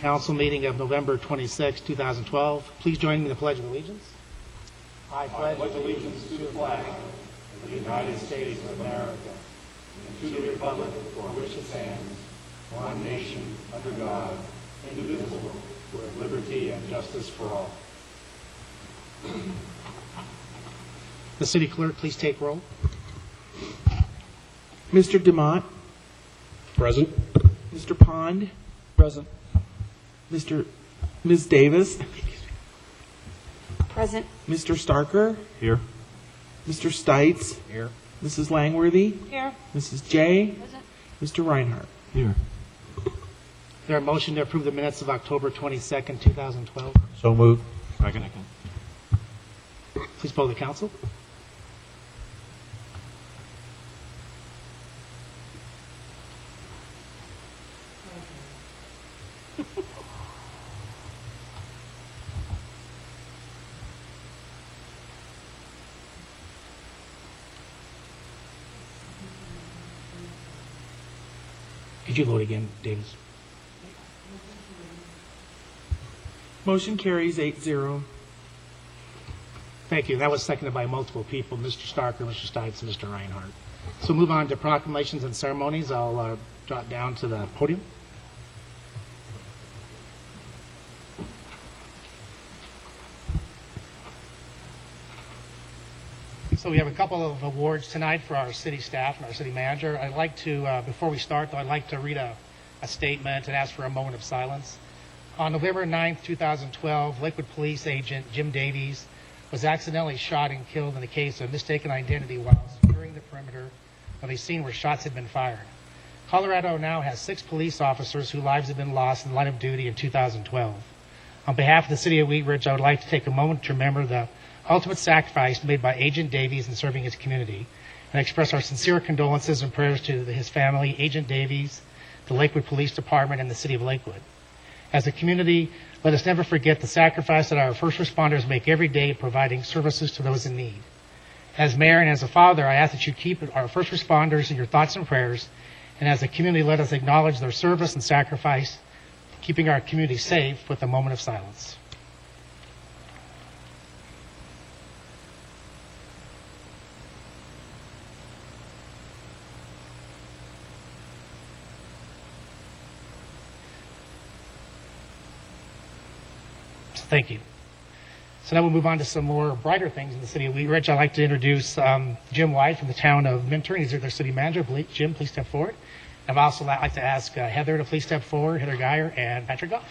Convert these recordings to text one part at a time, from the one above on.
Council meeting of November 26, 2012. Please join me in the Pledge of Allegiance. I pledge allegiance to the flag of the United States of America and to the republic for which it stands, one nation, under God, indivisible, with liberty and justice for all. The city clerk, please take roll. Mr. Demott. Present. Mr. Pond. Present. Ms. Davis. Present. Mr. Starker. Here. Mr. Stites. Here. Mrs. Langworthy. Here. Mrs. J. Present. Mr. Reinhardt. Here. Is there a motion to approve the minutes of October 22nd, 2012? So moved. Second. Please poll the council. Could you vote again, Davis? Motion carries 8-0. Thank you. That was seconded by multiple people, Mr. Starker, Mr. Stites, and Mr. Reinhardt. So move on to proclamations and ceremonies. I'll drop down to the podium. So we have a couple of awards tonight for our city staff and our city manager. I'd like to, before we start, though, I'd like to read a statement and ask for a moment of silence. On November 9th, 2012, Lakewood Police Agent Jim Davies was accidentally shot and killed in the case of mistaken identity while securing the perimeter of a scene where shots had been fired. Colorado now has 6 police officers whose lives have been lost in the line of duty in 2012. On behalf of the city of Wheat Ridge, I would like to take a moment to remember the ultimate sacrifice made by Agent Davies in serving his community and express our sincere condolences and prayers to his family, Agent Davies, the Lakewood Police Department, and the city of Lakewood. As a community, let us never forget the sacrifice that our first responders make every day providing services to those in need. As mayor and as a father, I ask that you keep our first responders in your thoughts and prayers, and as a community, let us acknowledge their service and sacrifice, keeping our community safe with a moment of silence. Thank you. So now we'll move on to some more brighter things in the city of Wheat Ridge. I'd like to introduce Jim White from the town of Minturn. He's their city manager. Jim, please step forward. I'd also like to ask Heather to please step forward, Heather Geyer, and Patrick Goff.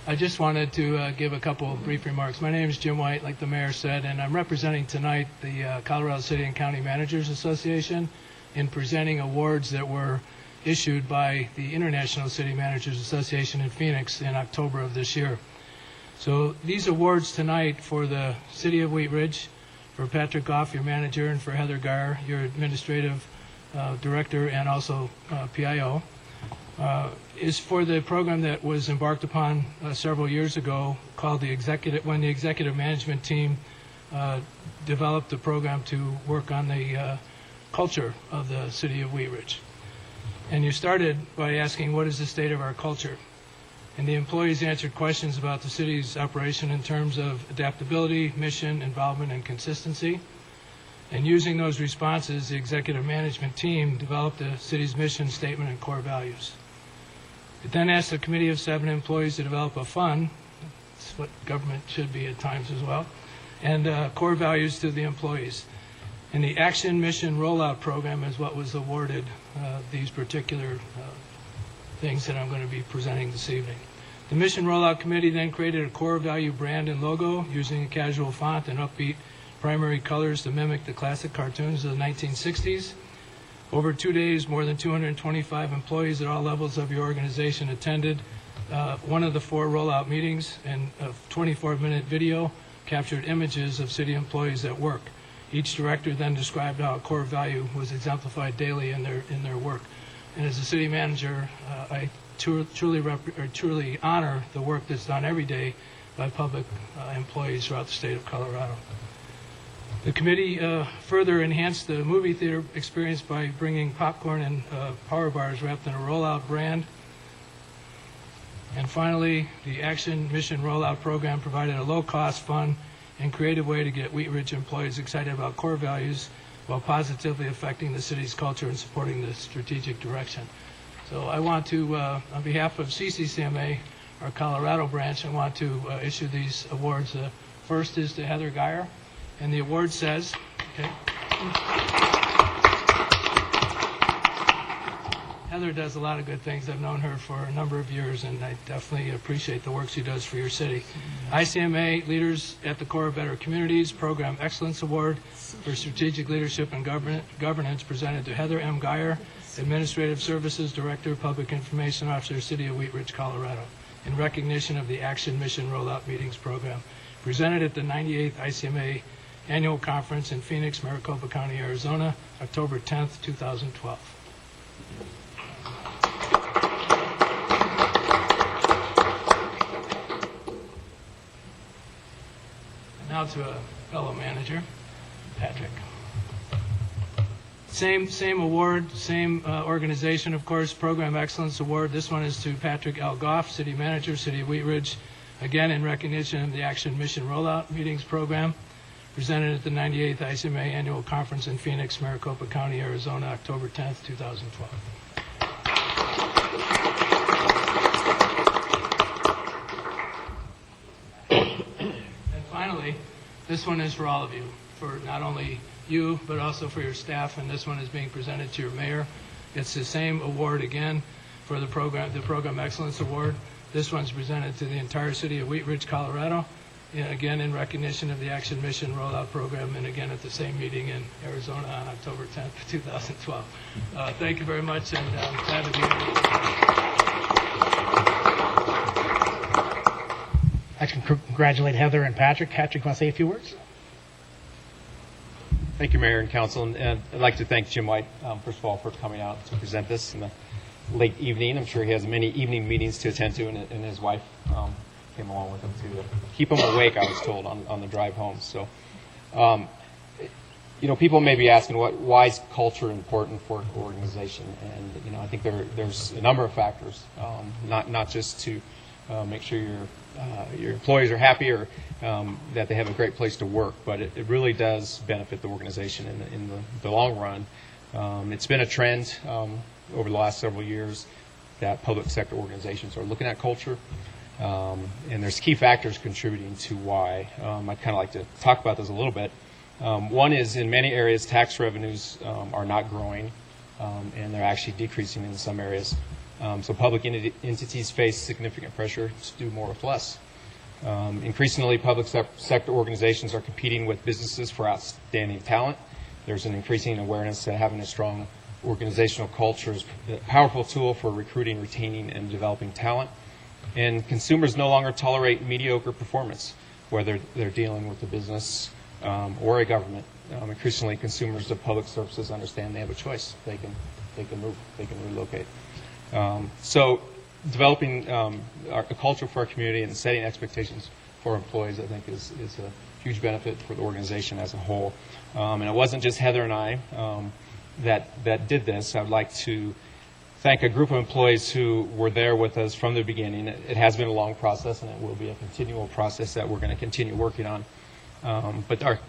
I just wanted to give a couple of brief remarks. My name is Jim White, like the mayor said, and I'm representing tonight the Colorado City and County Managers Association in presenting awards that were issued by the International City Managers Association in Phoenix in October of this year. So these awards tonight for the City of Wheat Ridge, for Patrick Goff, your manager, and for Heather Geyer, your administrative director and also PIO, is for the program that was embarked upon several years ago called the executive management team developed a program to work on the culture of the city of Wheat Ridge. And you started by asking, what is the state of our culture? And the employees answered questions about the city's operation in terms of adaptability, mission, involvement, and consistency. And using those responses, the executive management team developed the city's mission statement and core values. It then asked a committee of 7 employees to develop a fund, that's what government should be at times as well, and core values to the employees. And the Action Mission Rollout Program is what was awarded these particular things that I'm going to be presenting this evening. The Mission Rollout Committee then created a core value brand and logo using a casual font and upbeat primary colors to mimic the classic cartoons of the 1960s. Over 2 days, more than 225 employees at all levels of your organization attended one of the 4 rollout meetings, and a 24-minute video captured images of city employees at work. Each director then described how a core value was exemplified daily in their work. And as a city manager, I truly honor the work that's done every day by public employees throughout the state of Colorado. The committee further enhanced the movie theater experience by bringing popcorn and power bars wrapped in a rollout brand. And finally, the Action Mission Rollout Program provided a low-cost, fun, and creative way to get Wheat Ridge employees excited about core values while positively affecting the city's culture and supporting the strategic direction. So I want to, on behalf of CCCMA, our Colorado branch, I want to issue these awards. The first is to Heather Geyer, and the award says, okay, Heather does a lot of good things. I've known her for a number of years, and I definitely appreciate the work she does for your city. ICMA Leaders at the Core of Better Communities Program Excellence Award for Strategic Leadership and Governance presented to Heather M. Geyer, Administrative Services Director, Public Information Officer, City of Wheat Ridge, Colorado, in recognition of the Action Mission Rollout Meetings Program, presented at the 98th ICMA Annual Conference in Phoenix, Maricopa County, Arizona, October 10th, 2012. Now to a fellow manager, Patrick. Same award, same organization, of course, Program Excellence Award. This one is to Patrick L. Goff, City Manager, City of Wheat Ridge, again in recognition of the Action Mission Rollout Meetings Program, presented at the 98th ICMA Annual Conference in Phoenix, Maricopa County, Arizona, October 10th, 2012. Finally, this one is for all of you, for not only you, but also for your staff, and this one is being presented to your mayor. It's the same award again for the Program Excellence Award. This one's presented to the entire city of Wheat Ridge, Colorado, again in recognition of the Action Mission Rollout Program, and again at the same meeting in Arizona on October 10th, 2012. Thank you very much, and glad to be here. I can congratulate Heather and Patrick. Patrick, want to say a few words? Thank you, Mayor and Council. And I'd like to thank Jim White, first of all, for coming out to present this in the late evening. I'm sure he has many evening meetings to attend to, and his wife came along with him to keep him awake, I was told, on the drive home. So, people may be asking, why is culture important for an organization? And, I think there's a number of factors, not just to make sure your employees are happy or that they have a great place to work, but it really does benefit the organization in the long run. It's been a trend over the last several years that public sector organizations are looking at culture, and there's key factors contributing to why. I'd kind of like to talk about those a little bit. One is, in many areas, tax revenues are not growing, and they're actually decreasing in some areas. So public entities face significant pressure to do more with less. Increasingly, public sector organizations are competing with businesses for outstanding talent. There's an increasing awareness that having a strong organizational culture is a powerful tool for recruiting, retaining, and developing talent. And consumers no longer tolerate mediocre performance, whether they're dealing with a business or a government. Increasingly, consumers of public services understand they have a choice. They can move, they can relocate. So developing a culture for our community and setting expectations for employees, I think, is a huge benefit for the organization as a whole. And it wasn't just Heather and I that did this. I would like to thank a group of employees who were there with us from the beginning. It has been a long process, and it will be a continual process that we're going to continue working on. But our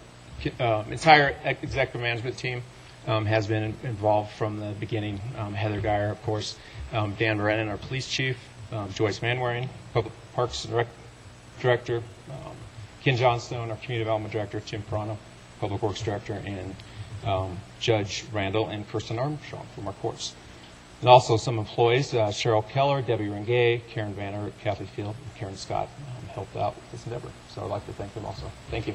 entire executive management team has been involved from the beginning. Heather Geyer, of course, Dan Brennan, our police chief, Joyce Manwaring, Public Parks Director, Ken Johnstone, our Community Development Director, Jim Perano, Public Works Director, and Judge Randall and Kirsten Armstrong from our courts. And also some employees, Cheryl Keller, Debbie Rengay, Karen Vanner, Kathy Field, and Karen Scott helped out with this endeavor. So I'd like to thank them also. Thank you.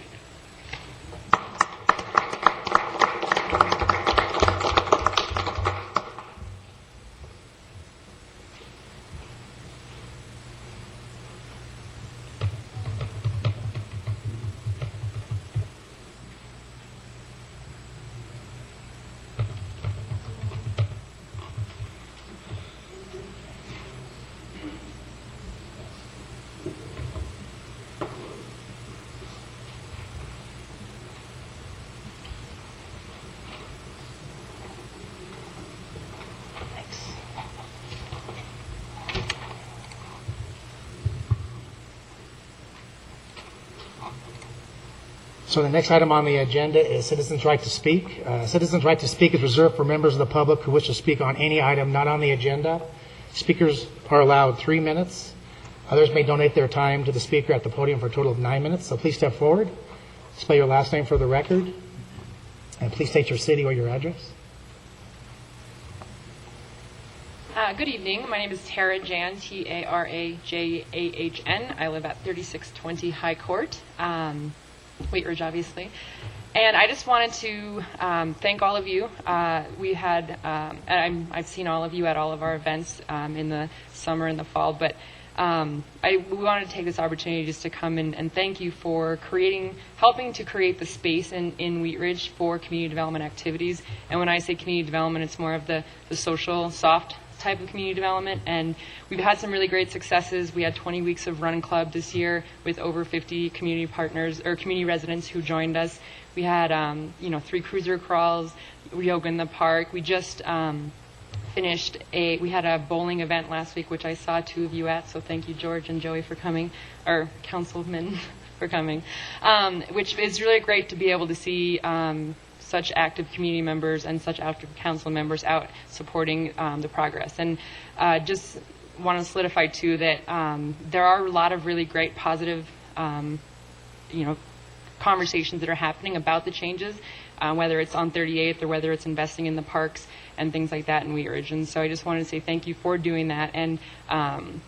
So the next item on the agenda is citizens' right to speak. Citizens' right to speak is reserved for members of the public who wish to speak on any item not on the agenda. Speakers are allowed 3 minutes. Others may donate their time to the speaker at the podium for a total of 9 minutes. So please step forward, spell your last name for the record, and please state your city or your address. Good evening. My name is Tara Jan, Tarajahn. I live at 3620 High Court, Wheat Ridge, obviously. And I just wanted to thank all of you. We had, I've seen all of you at all of our events in the summer and the fall, but we wanted to take this opportunity just to come and thank you for helping to create the space in Wheat Ridge for community development activities. And when I say community development, it's more of the social, soft type of community development, and we've had some really great successes. We had 20 weeks of Run Club this year with over 50 community partners or community residents who joined us. We had 3 cruiser crawls, yoga in the park. We just we had a bowling event last week, which I saw 2 of you at, so thank you, George and Joey, for coming, or councilmen for coming, which is really great to be able to see such active community members and such active council members out supporting the progress. And just want to solidify too that there are a lot of really great positive conversations that are happening about the changes, whether it's on 38th or whether it's investing in the parks and things like that in Wheat Ridge. And so I just wanted to say thank you for doing that, and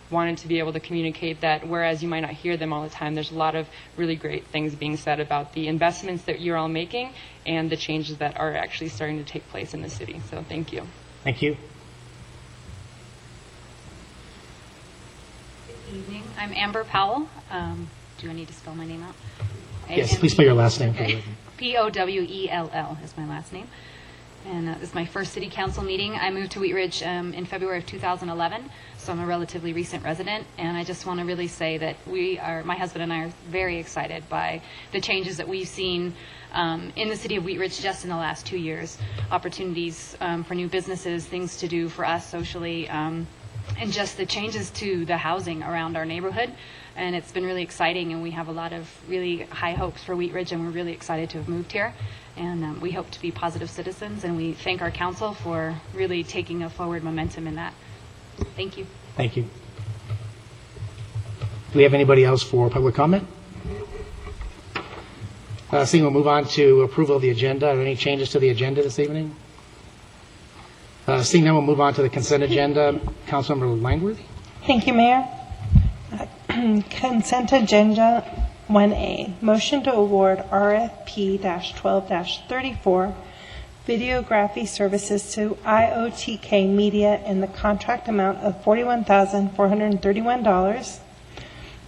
wanted to be able to communicate that whereas you might not hear them all the time, there's a lot of really great things being said about the investments that you're all making and the changes that are actually starting to take place in the city. So thank you. Thank you. Good evening. I'm Amber Powell. Do I need to spell my name out? Yes, please spell your last name for the record. Powell is my last name. And this is my first city council meeting. I moved to Wheat Ridge in February of 2011, so I'm a relatively recent resident. And I just want to really say that my husband and I are very excited by the changes that we've seen in the city of Wheat Ridge just in the last 2 years. Opportunities for new businesses, things to do for us socially, and just the changes to the housing around our neighborhood. And it's been really exciting, and we have a lot of really high hopes for Wheat Ridge, and we're really excited to have moved here. And we hope to be positive citizens, and we thank our council for really taking a forward momentum in that. Thank you. Thank you. Do we have anybody else for public comment? Seeing, we'll move on to approval of the agenda. Are there any changes to the agenda this evening? Seeing none, we'll move on to the consent agenda. Councilmember Langworthy. Thank you, Mayor. Consent agenda 1A, motion to award RFP-12-34 videography services to IOTK Media in the contract amount of $41,431.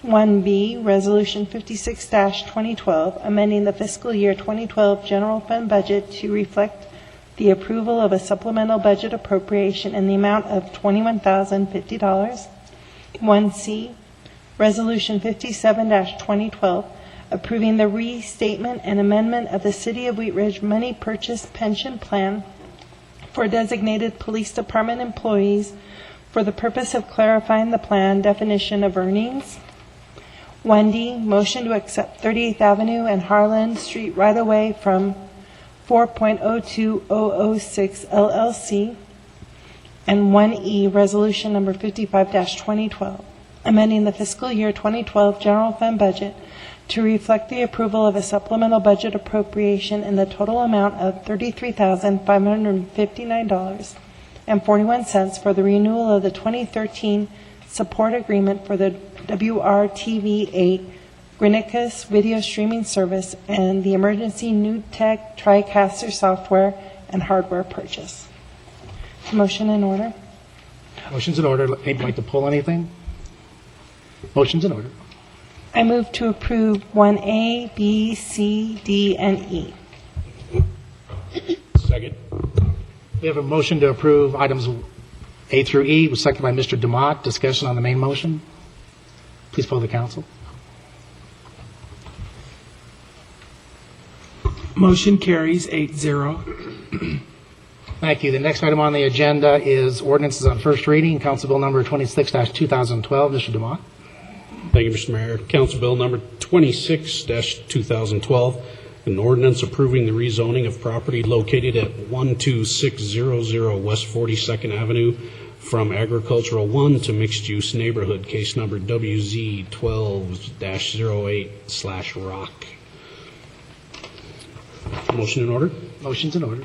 1B, Resolution 56-2012, amending the fiscal year 2012 general fund budget to reflect the approval of a supplemental budget appropriation in the amount of $21,050. 1C, Resolution 57-2012, approving the restatement and amendment of the City of Wheat Ridge Money Purchase Pension Plan for designated police department employees for the purpose of clarifying the plan definition of earnings. 1D, motion to accept 38th Avenue and Harlan Street right-of-way from 4.02006 LLC. And 1E, Resolution number 55-2012, amending the fiscal year 2012 general fund budget to reflect the approval of a supplemental budget appropriation in the total amount of $33,559.41 for the renewal of the 2013 support agreement for the WRTV-8 Granicus video streaming service and the emergency New Tech TriCaster software and hardware purchase. Motion in order. Motion's in order. Anybody like to pull anything? Motion's in order. I move to approve 1A, B, C, D, and E. Second. We have a motion to approve items A through E, was seconded by Mr. Dumont. Discussion on the main motion. Please poll the council. Motion carries 8-0. Thank you. The next item on the agenda is ordinances on first reading. Council Bill number 26-2012. Mr. Dumont. Thank you, Mr. Mayor. Council Bill number 26-2012, An ordinance approving the rezoning of property located at 12600 West 42nd Avenue from agricultural 1 to mixed-use neighborhood, case number WZ 12-08/Rock. Motion in order? Motion's in order.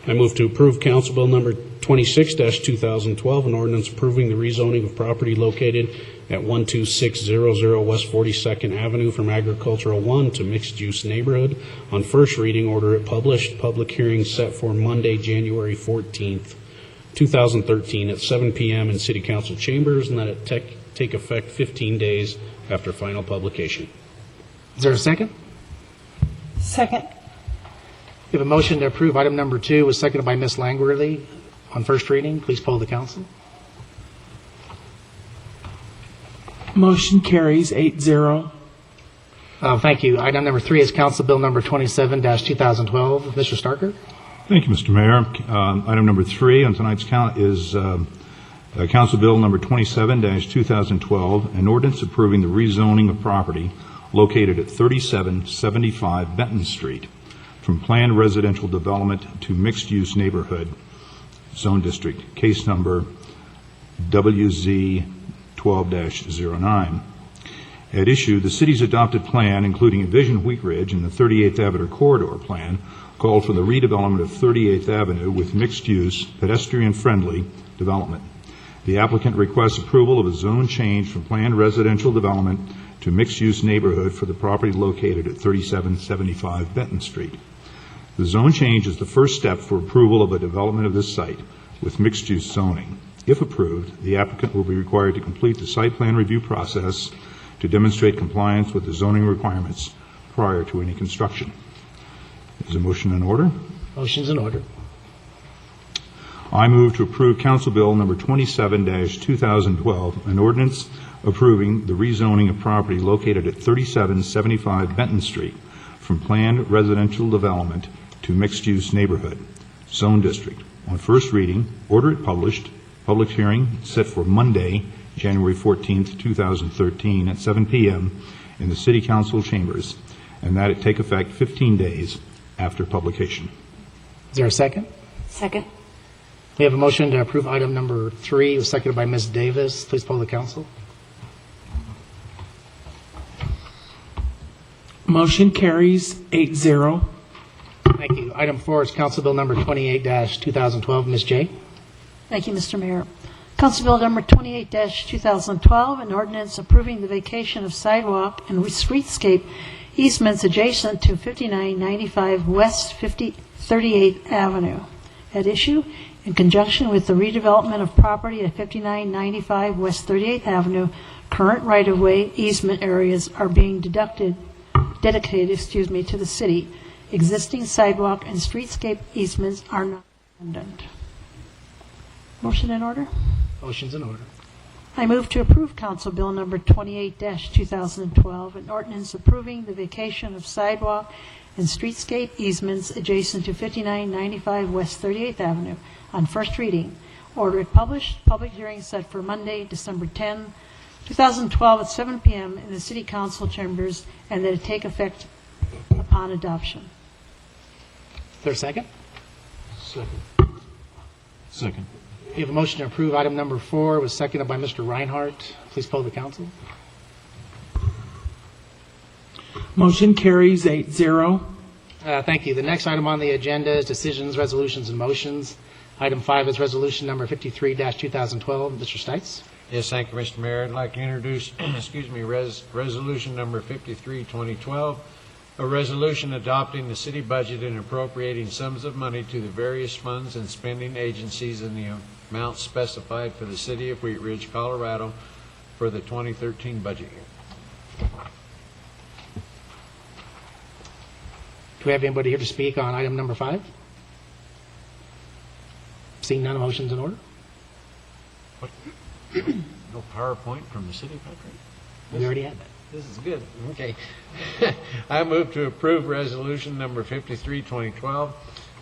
I move to approve Council Bill number 26-2012, an ordinance approving the rezoning of property located at 12600 West 42nd Avenue from agricultural 1 to mixed-use neighborhood. On first reading, order it published. Public hearing set for Monday, January 14th, 2013 at 7 p.m. in City Council chambers, and that it take effect 15 days after final publication. Is there a second? Second. We have a motion to approve item number 2, was seconded by Ms. Langworthy. On first reading, please poll the council. Motion carries 8-0. Thank you. Item number 3 is Council Bill number 27-2012. Mr. Starker? Thank you, Mr. Mayor. Item number 3 on tonight's count is Council Bill number 27-2012, an ordinance approving the rezoning of property located at 3775 Benton Street from planned residential development to mixed-use neighborhood zone district, case number WZ 12-09. At issue, the city's adopted plan, including Envision Wheat Ridge and the 38th Avenue Corridor Plan, called for the redevelopment of 38th Avenue with mixed-use, pedestrian-friendly development. The applicant requests approval of a zone change from planned residential development to mixed-use neighborhood for the property located at 3775 Benton Street. The zone change is the first step for approval of a development of this site with mixed-use zoning. If approved, the applicant will be required to complete the site plan review process to demonstrate compliance with the zoning requirements prior to any construction. Is a motion in order? Motion's in order. I move to approve Council Bill number 27-2012, an ordinance approving the rezoning of property located at 3775 Benton Street from planned residential development to mixed-use neighborhood zone district. On first reading, order it published. Public hearing set for Monday, January 14th, 2013 at 7 p.m. in the City Council chambers, and that it take effect 15 days after publication. Is there a second? Second. We have a motion to approve item number 3, was seconded by Ms. Davis. Please poll the council. Motion carries 8-0. Thank you. Item 4 is Council Bill number 28-2012. Ms. Jay? Thank you, Mr. Mayor. Council Bill number 28-2012, an ordinance approving the vacation of sidewalk and streetscape easements adjacent to 5995 West 38th Avenue. At issue, in conjunction with the redevelopment of property at 5995 West 38th Avenue, current right-of-way easement areas are being dedicated to the city. Existing sidewalk and streetscape easements are not redundant. Motion in order? Motion's in order. I move to approve Council Bill number 28-2012, an ordinance approving the vacation of sidewalk and streetscape easements adjacent to 5995 West 38th Avenue on first reading. Order it published. Public hearing set for Monday, December 10, 2012 at 7 p.m. in the City Council chambers, and that it take effect upon adoption. Is there a second? Second. We have a motion to approve item number 4, was seconded by Mr. Reinhardt. Please poll the council. Motion carries 8-0. Thank you. The next item on the agenda is decisions, resolutions, and motions. Item 5 is resolution number 53-2012. Mr. Stites? Yes, thank you, Mr. Mayor. I'd like to introduce, resolution number 53-2012, a resolution adopting the city budget and appropriating sums of money to the various funds and spending agencies in the amount specified for the city of Wheat Ridge, Colorado for the 2013 budget year. Do we have anybody here to speak on item number 5? Seeing none, motion's in order. No PowerPoint from the city, Patrick? We already had that. This is good. Okay. I move to approve resolution number 53-2012,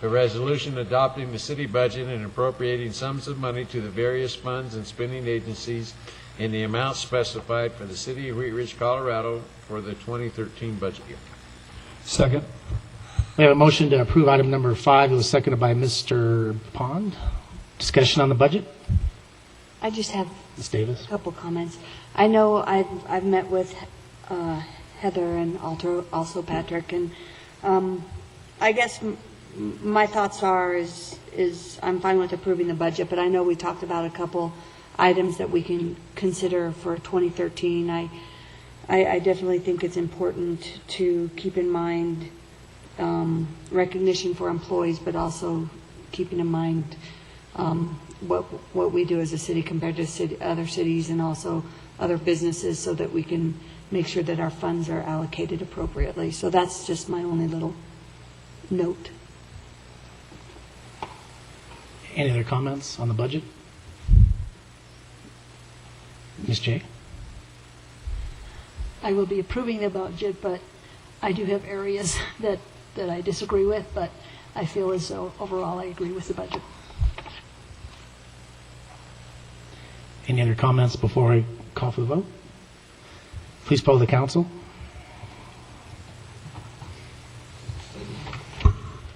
a resolution adopting the city budget and appropriating sums of money to the various funds and spending agencies in the amount specified for the city of Wheat Ridge, Colorado for the 2013 budget year. Second. We have a motion to approve item number 5. It was seconded by Mr. Pond. Discussion on the budget? I just have Ms. Davis? a couple comments. I know I've met with Heather and also Patrick, and I guess my thoughts are is I'm fine with approving the budget, but I know we talked about a couple items that we can consider for 2013. I definitely think it's important to keep in mind recognition for employees, but also keeping in mind what we do as a city compared to other cities and also other businesses, so that we can make sure that our funds are allocated appropriately. So that's just my only little note. Any other comments on the budget? Ms. J? I will be approving the budget, but I do have areas that I disagree with, but I feel as though overall I agree with the budget. Any other comments before I call for the vote? Please poll the council.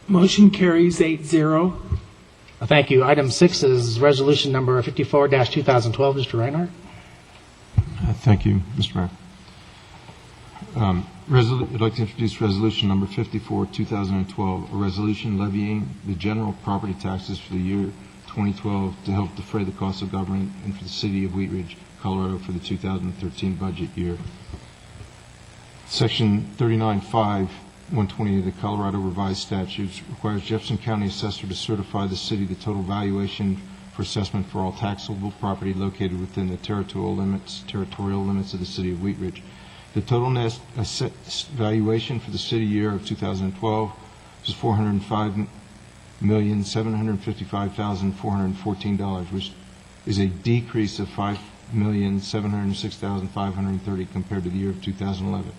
Motion carries 8-0. Thank you. Item 6 is resolution number 54-2012. Mr. Reinhardt? Thank you, Mr. Mayor. I'd like to introduce resolution number 54, 2012, a resolution levying the general property taxes for the year 2012 to help defray the cost of government and for the city of Wheat Ridge, Colorado for the 2013 budget year. Section 39.5, 120 of the Colorado Revised Statutes requires Jefferson County Assessor to certify the city the total valuation for assessment for all taxable property located within the territorial limits of the city of Wheat Ridge. The total net valuation for the city year of 2012 is $405,755,414, which is a decrease of $5,706,530 compared to the year of 2011.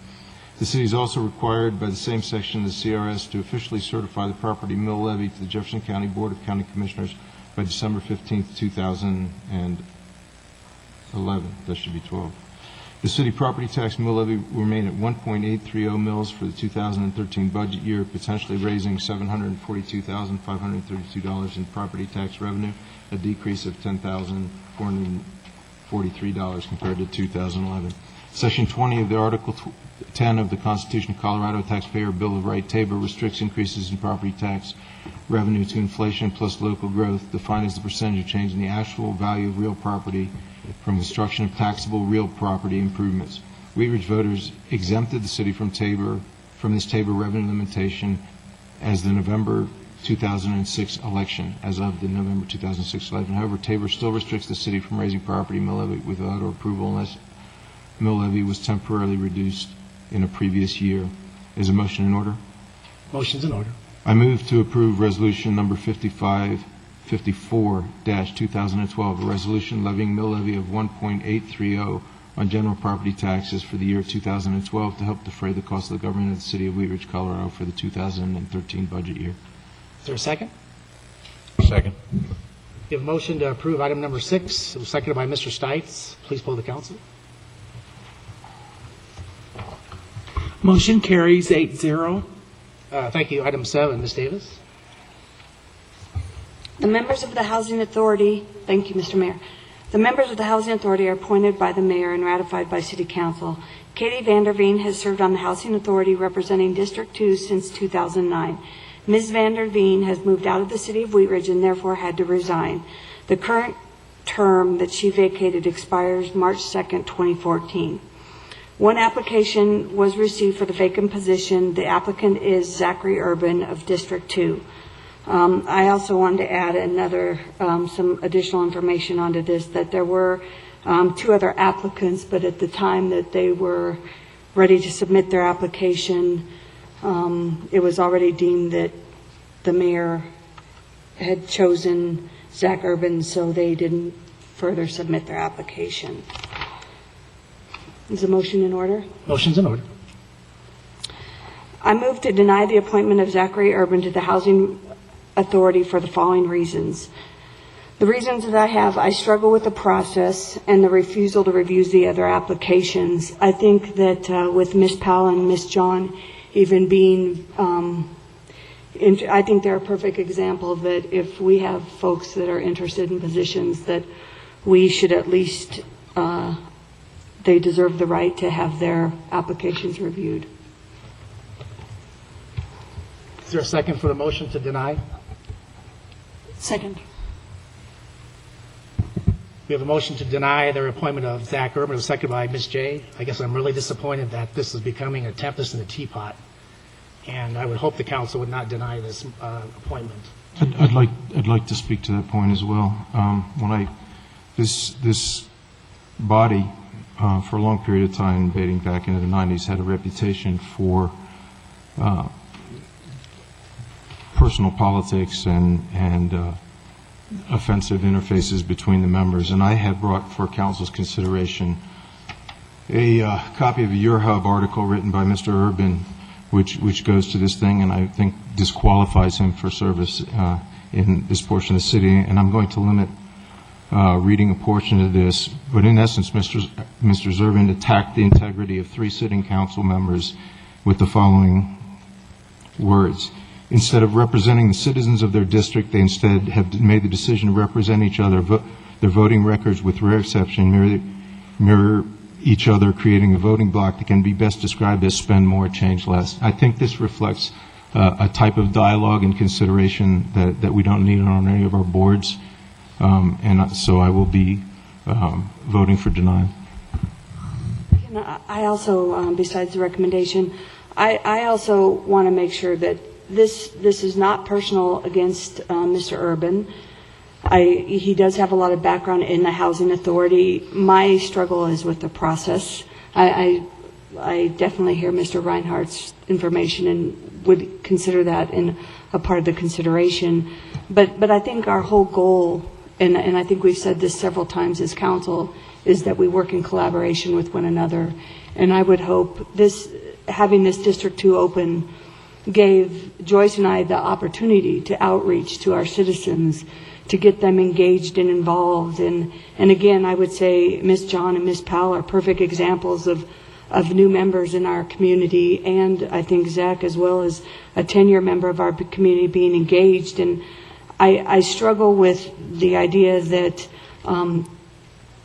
The city is also required by the same section of the CRS to officially certify the property mill levy to the Jefferson County Board of County Commissioners by December 15, 2011. That should be 12. The city property tax mill levy will remain at 1.830 mils for the 2013 budget year, potentially raising $742,532 in property tax revenue, a decrease of $10,443 compared to 2011. Section 20 of the Article 10 of the Constitution of Colorado Taxpayer Bill of Right table restricts increases in property tax revenue to inflation plus local growth, defined as the percentage of change in the actual value of real property from construction of taxable real property improvements. Wheat Ridge voters exempted the city from this Tabor revenue limitation as the November 2006 election, as of the November 2006 election. However, Tabor still restricts the city from raising property mill levy without approval unless mill levy was temporarily reduced in a previous year. Is a motion in order? Motion's in order. I move to approve resolution number 54-2012, a resolution levying mill levy of 1.830 on general property taxes for the year 2012 to help defray the cost of the government of the city of Wheat Ridge, Colorado for the 2013 budget year. Is there a second? Second. We have a motion to approve item number 6. It was seconded by Mr. Stites. Please poll the council. Motion carries 8-0. Thank you. Item 7, Ms. Davis? The members of the Housing Authority, thank you, Mr. Mayor. The members of the Housing Authority are appointed by the mayor and ratified by City Council. Katie Vanderveen has served on the Housing Authority representing District 2 since 2009. Ms. Vanderveen has moved out of the city of Wheat Ridge and therefore had to resign. The current term that she vacated expires March 2nd, 2014. One application was received for the vacant position. The applicant is Zachary Urban of District 2. I also wanted to add some additional information onto this, that there were 2 other applicants, but at the time that they were ready to submit their application, it was already deemed that the mayor had chosen Zach Urban, so they didn't further submit their application. Is the motion in order? Motion's in order. I move to deny the appointment of Zachary Urban to the Housing Authority for the following reasons. The reasons that I struggle with the process and the refusal to review the other applications. I think that with Ms. Powell and Ms. John, even being, I think they're a perfect example that if we have folks that are interested in positions, that we should at least, they deserve the right to have their applications reviewed. Is there a second for the motion to deny? Second. We have a motion to deny the appointment of Zach Urban, seconded by Ms. J. I guess I'm really disappointed that this is becoming a tempest in the teapot, and I would hope the council would not deny this appointment. I'd like to speak to that point as well. This body, for a long period of time, dating back into the 90s, had a reputation for personal politics and offensive interfaces between the members. And I had brought for council's consideration a copy of a Your Hub article written by Mr. Urban, which goes to this thing, and I think disqualifies him for service in this portion of the city. And I'm going to limit reading a portion of this. But in essence, Mr. Zervin attacked the integrity of 3 sitting council members with the following words. Instead of representing the citizens of their district, they instead have made the decision to represent each other. Their voting records, with rare exception, mirror each other, creating a voting bloc that can be best described as spend more, change less. I think this reflects a type of dialogue and consideration that we don't need on any of our boards. And so I will be voting for denial. And I also, besides the recommendation, I also want to make sure that this is not personal against Mr. Urban. He does have a lot of background in the Housing Authority. My struggle is with the process. I definitely hear Mr. Reinhardt's information and would consider that in a part of the consideration. But I think our whole goal, and I think we've said this several times as council, is that we work in collaboration with one another. And I would hope having this District 2 open gave Joyce and I the opportunity to outreach to our citizens, to get them engaged and involved. And again, I would say Ms. John and Ms. Powell are perfect examples of new members in our community, and I think Zach as well as a 10-year member of our community being engaged. And I struggle with the idea that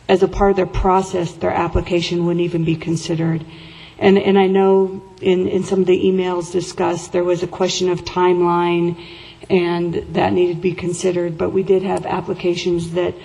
as a part of their process, their application wouldn't even be considered. And I know in some of the emails discussed, there was a question of timeline, and that needed to be considered. But we did have applications that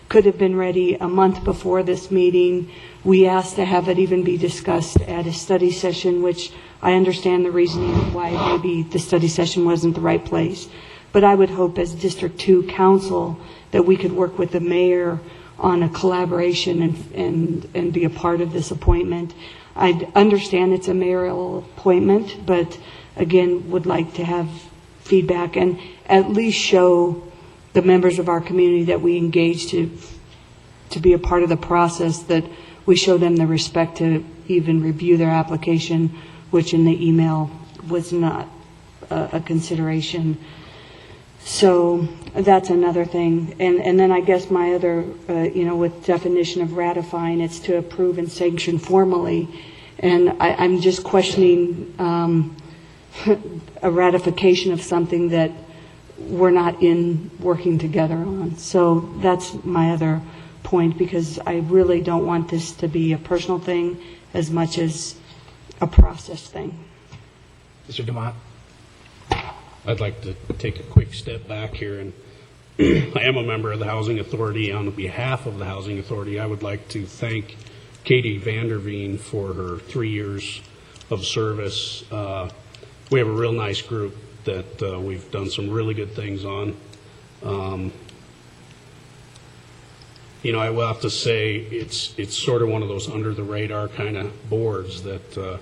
could have been ready a month before this meeting. We asked to have it even be discussed at a study session, which I understand the reasoning why maybe the study session wasn't the right place. But I would hope as District 2 Council that we could work with the mayor on a collaboration and be a part of this appointment. I understand it's a mayoral appointment, but again, would like to have feedback and at least show the members of our community that we engage to be a part of the process, that we show them the respect to even review their application, which in the email was not a consideration. So that's another thing. And then I guess my other, with definition of ratifying, it's to approve and sanction formally. And I'm just questioning a ratification of something that we're not working together on. So that's my other point, because I really don't want this to be a personal thing as much as a process thing. Mr. Dumont. I'd like to take a quick step back here, and I am a member of the Housing Authority. On behalf of the Housing Authority, I would like to thank Katie Vanderveen for her 3 years of service. We have a real nice group that we've done some really good things on. I will have to say it's sort of one of those under the radar kind of boards that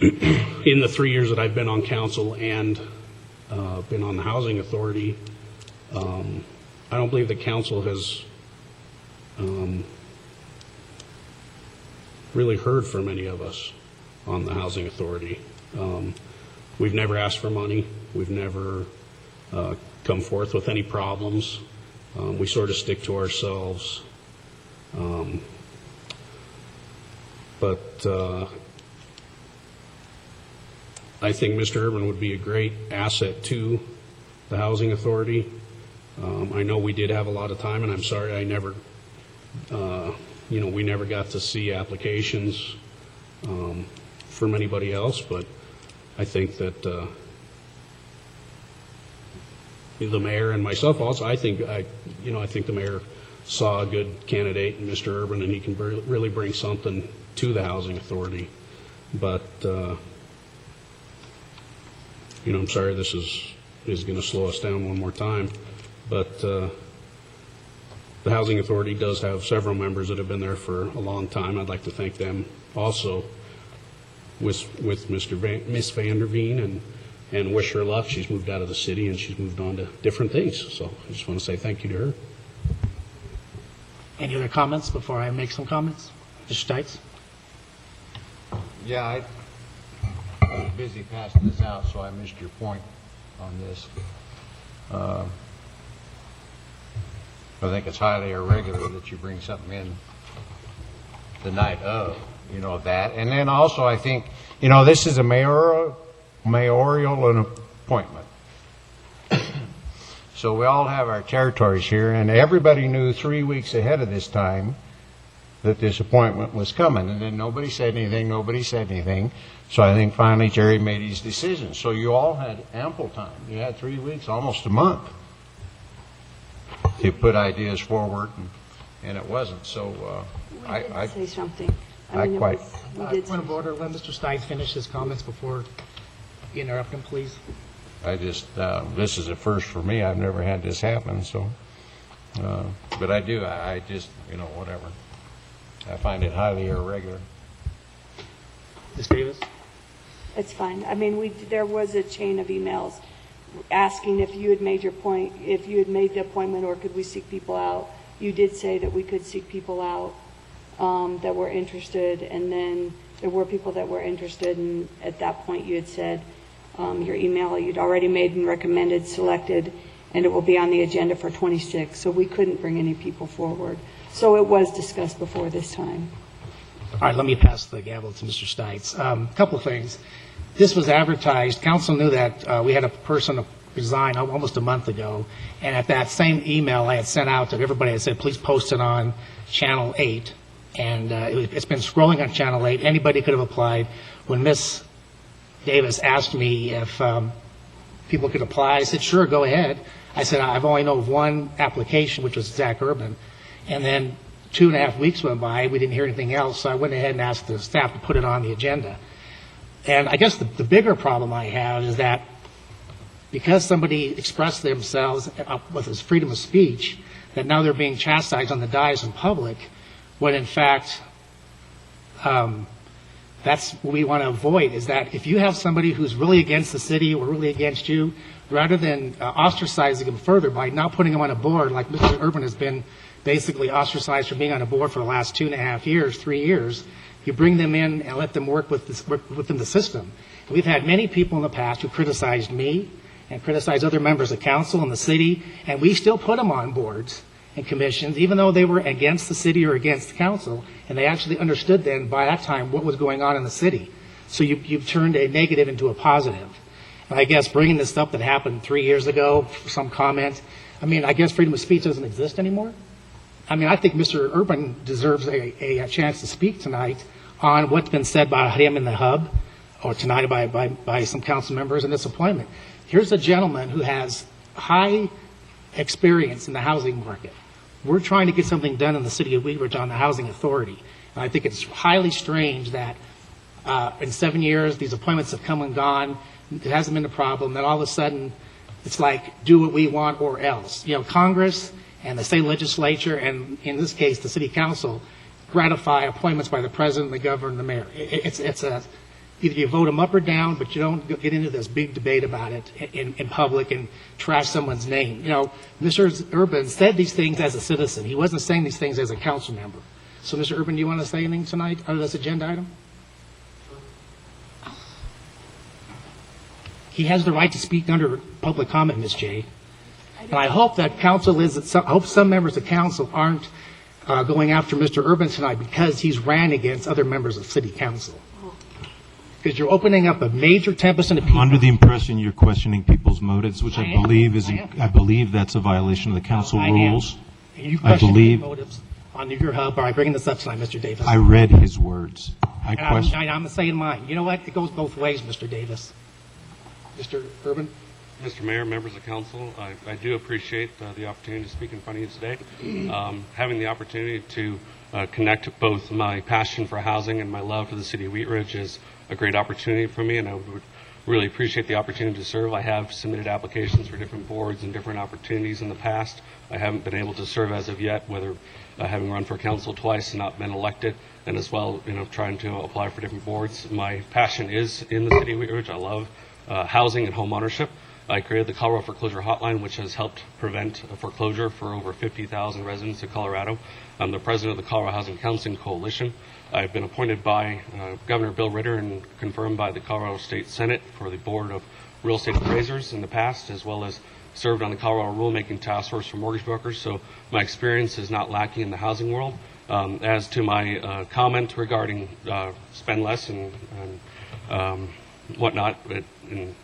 in the 3 years that I've been on council and been on the Housing Authority, I don't believe the council has really heard from any of us on the Housing Authority. We've never asked for money. We've never come forth with any problems. We sort of stick to ourselves. But I think Mr. Urban would be a great asset to the Housing Authority. I know we did have a lot of time, and I'm sorry I never, we never got to see applications from anybody else, but I think that the mayor and myself also, I think the mayor saw a good candidate in Mr. Urban, and he can really bring something to the Housing Authority. But, I'm sorry this is going to slow us down one more time, but the Housing Authority does have several members that have been there for a long time. I'd like to thank them also with Miss Vanderveen and wish her luck. She's moved out of the city and she's moved on to different things. So I just want to say thank you to her. Any other comments before I make some comments? Mr. Stites? Yeah, I was busy passing this out, so I missed your point on this. I think it's highly irregular that you bring something in the night of, that. And then also I think, this is a mayoral appointment. So we all have our territories here, and everybody knew 3 weeks ahead of this time that this appointment was coming. And then nobody said anything. So I think finally Jerry made his decision. So you all had ample time. You had 3 weeks, almost a month, to put ideas forward, and it wasn't. So I say something. Point of order. Let Mr. Stites finish his comments before you interrupt him, please. This is a first for me. I've never had this happen. So, but I do. I just, whatever. I find it highly irregular. Ms. Davis? It's fine. There was a chain of emails asking if you had made if you had made the appointment, or could we seek people out. You did say that we could seek people out that were interested, and then there were people that were interested, and at that point you had said your email you'd already made and recommended, selected, and it will be on the agenda for 26. So we couldn't bring any people forward. So it was discussed before this time. All right, let me pass the gavel to Mr. Stites. A couple of things. This was advertised. Council knew that we had a person resign almost a month ago, and at that same email I had sent out to everybody, I said, please post it on Channel 8. And it's been scrolling on Channel 8. Anybody could have applied. When Ms. Davis asked me if people could apply, I said, sure, go ahead. I said, I've only known of one application, which was Zach Urban. And then 2.5 weeks went by, we didn't hear anything else, so I went ahead and asked the staff to put it on the agenda. And I guess the bigger problem I have is that because somebody expressed themselves with this freedom of speech, that now they're being chastised on the dais in public, when in fact that's what we want to avoid, is that if you have somebody who's really against the city or really against you, rather than ostracizing them further by not putting them on a board, like Mr. Urban has been basically ostracized from being on a board for the last 2.5 years, 3 years, you bring them in and let them work within the system. And we've had many people in the past who criticized me and criticized other members of council and the city, and we still put them on boards and commissions, even though they were against the city or against the council, and they actually understood then by that time what was going on in the city. So you've turned a negative into a positive. And I guess bringing this up that happened 3 years ago, some comment, I guess freedom of speech doesn't exist anymore. I think Mr. Urban deserves a chance to speak tonight on what's been said by him in the hub, or tonight by some council members in this appointment. Here's a gentleman who has high experience in the housing market. We're trying to get something done in the city of Wheat Ridge on the Housing Authority. And I think it's highly strange that in 7 years these appointments have come and gone. It hasn't been a problem. Then all of a sudden it's like, do what we want or else. Congress and the state legislature, and in this case the city council, ratify appointments by the president, the governor, and the mayor. It's either you vote them up or down, but you don't get into this big debate about it in public and trash someone's name. Mr. Urban said these things as a citizen. He wasn't saying these things as a council member. So, Mr. Urban, do you want to say anything tonight under this agenda item? He has the right to speak under public comment, Ms. Jay. And I hope that I hope some members of council aren't going after Mr. Urban tonight because he's ran against other members of city council. because you're opening up a major 10% of I'm people. under the impression you're questioning people's motives, which I I am. believe is, I am. I believe that's a violation of the council I am. rules. And you I question believe- motives on your hub by bringing this up tonight, Mr. Davis. I read his words. I And question. I'm saying mine. You know what? It goes both ways, Mr. Davis. Mr. Urban? Mr. Mayor, members of council, I do appreciate the opportunity to speak in front of you today. Having the opportunity to connect both my passion for housing and my love for the city of Wheat Ridge is a great opportunity for me, and I would really appreciate the opportunity to serve. I have submitted applications for different boards and different opportunities in the past. I haven't been able to serve as of yet, whether having run for council twice and not been elected, and as well, trying to apply for different boards. My passion is in the city of Wheat Ridge. I love housing and home ownership. I created the Colorado Foreclosure Hotline, which has helped prevent foreclosure for over 50,000 residents of Colorado. I'm the president of the Colorado Housing Counseling Coalition. I've been appointed by Governor Bill Ritter and confirmed by the Colorado State Senate for the Board of Real Estate Appraisers in the past, as well as served on the Colorado Rulemaking Task Force for Mortgage Brokers. So my experience is not lacking in the housing world. As to my comment regarding spend less and whatnot